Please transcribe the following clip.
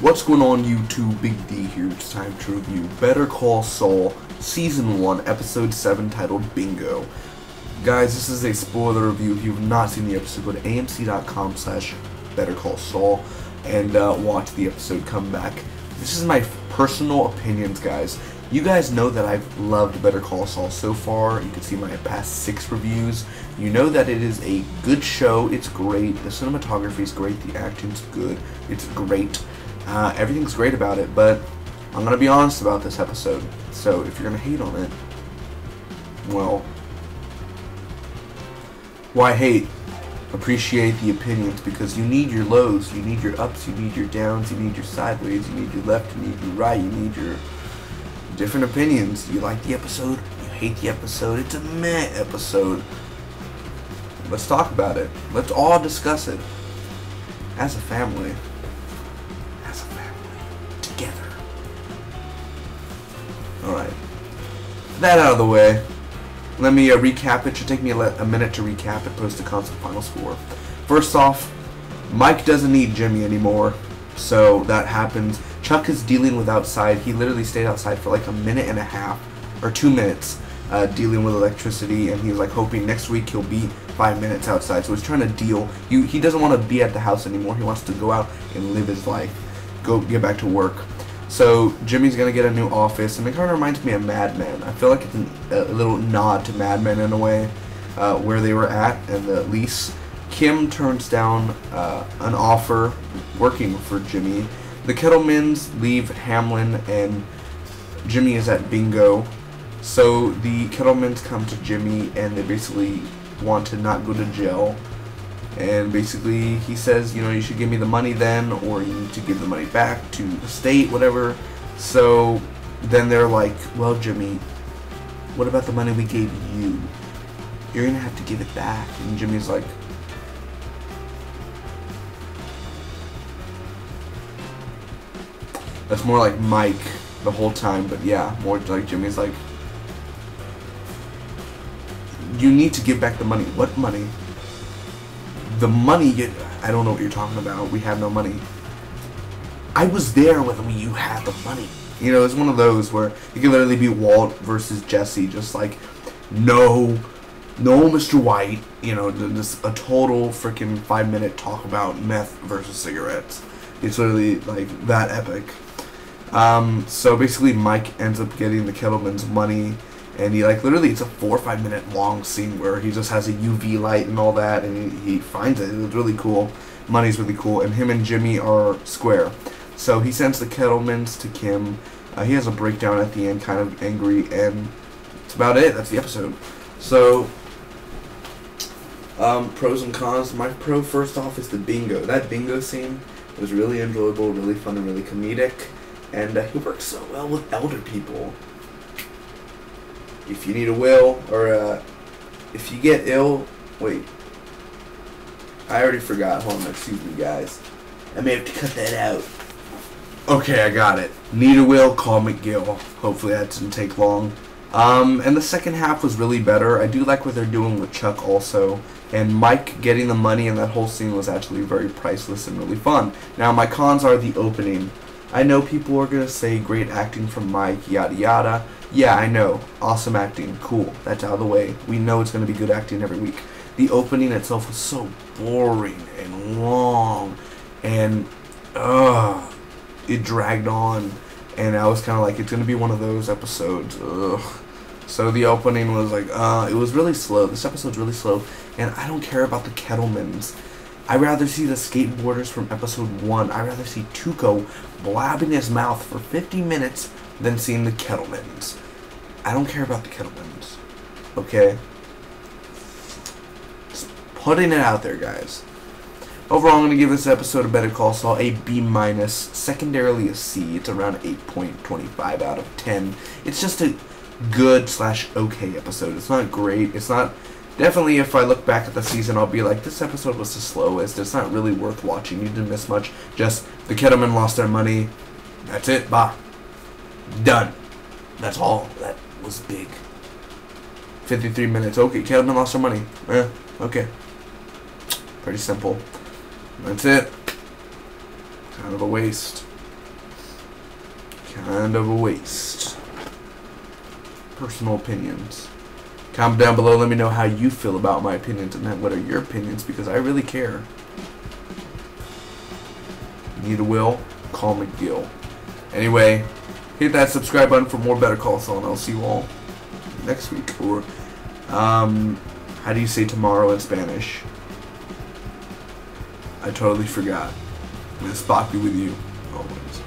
What's going on, YouTube? Big D here. It's time to review Better Call Saul Season 1, Episode 7, titled Bingo. Guys, this is a spoiler review. If you've not seen the episode, go to amc.com/BetterCallSaul and watch the episode. Come back. This is my personal opinions, guys. You guys know that I've loved Better Call Saul so far. You can see my past 6 reviews. You know that it is a good show. It's great. The cinematography is great. The acting's good. It's great. Everything's great about it, but I'm going to be honest about this episode. So if you're going to hate on it, well, why hate? Appreciate the opinions, because you need your lows, you need your ups, you need your downs, you need your sideways, you need your left, you need your right, you need your different opinions. You like the episode, you hate the episode, it's a meh episode. Let's talk about it. Let's all discuss it. As a family. As a family. Together. Alright. That out of the way. Let me recap it. Should take me a minute to recap it, post the constant final score. First off, Mike doesn't need Jimmy anymore. So that happens. Chuck is dealing with outside. He literally stayed outside for like a minute and a half, or 2 minutes, dealing with electricity, and he's like hoping next week he'll be 5 minutes outside. So he's trying to deal. He doesn't want to be at the house anymore. He wants to go out and live his life, get back to work. So Jimmy's gonna get a new office, and it kind of reminds me of Mad Men. I feel like it's a little nod to Mad Men in a way, where they were at and the lease. Kim turns down an offer working for Jimmy. The Kettlemans leave Hamlin, and Jimmy is at Bingo. So the Kettlemans come to Jimmy, and they basically want to not go to jail. And basically he says, you know, you should give me the money then, or you need to give the money back to the state, whatever. So then they're like, well, Jimmy, what about the money we gave you? You're gonna have to give it back. And Jimmy's like, that's more like Mike the whole time, but yeah, more like Jimmy's like, you need to give back the money. What money? The money, I don't know what you're talking about. We have no money. I was there when you had the money. You know, it's one of those where it could literally be Walt versus Jesse, just like, no, Mr. White. You know, just a total freaking 5-minute talk about meth versus cigarettes. It's literally like that epic. So basically Mike ends up getting the Kettleman's money, and he like literally, it's a 4 or 5 minute long scene where he just has a UV light and all that, and he finds it. It was really cool. Money's really cool, and him and Jimmy are square. So he sends the Kettlemans to Kim. He has a breakdown at the end, kind of angry, and that's about it. That's the episode. So pros and cons. My pro, first off, is the bingo. That bingo scene was really enjoyable, really fun, and really comedic. And he works so well with elder people. If you need a will, or if you get ill, wait, I already forgot. Hold on, excuse me, guys. I may have to cut that out. Okay, I got it. Need a will, call McGill. Hopefully that didn't take long. And the second half was really better. I do like what they're doing with Chuck also. And Mike getting the money, and that whole scene was actually very priceless and really fun. Now, my cons are the opening. I know people are going to say great acting from Mike, yada yada. Yeah, I know. Awesome acting. Cool. That's out of the way. We know it's going to be good acting every week. The opening itself was so boring and long. And, it dragged on. And I was kind of like, it's going to be one of those episodes. Ugh. So the opening was like, it was really slow. This episode's really slow. And I don't care about the Kettlemans. I'd rather see the skateboarders from episode 1. I'd rather see Tuco blabbing his mouth for 50 minutes than seeing the Kettlemans. I don't care about the Kettlemans. Okay? Just putting it out there, guys. Overall, I'm going to give this episode of Better Call Saul a B-, secondarily a C. It's around 8.25 out of 10. It's just a good/okay episode. It's not great. It's not... Definitely, if I look back at the season, I'll be like, this episode was the slowest. It's not really worth watching. You didn't miss much. Just, the Kettlemen lost their money. That's it. Bye. Done. That's all. That was big. 53 minutes. Okay, Kettlemen lost their money. Okay. Pretty simple. That's it. Kind of a waste. and of a waste. Personal opinions. Comment down below, let me know how you feel about my opinions and what are your opinions, because I really care. Need a will? Call McGill. Anyway, hit that subscribe button for more Better Call Saul, and I'll see you all next week. Or, how do you say tomorrow in Spanish? I totally forgot. Miss Spock be with you always.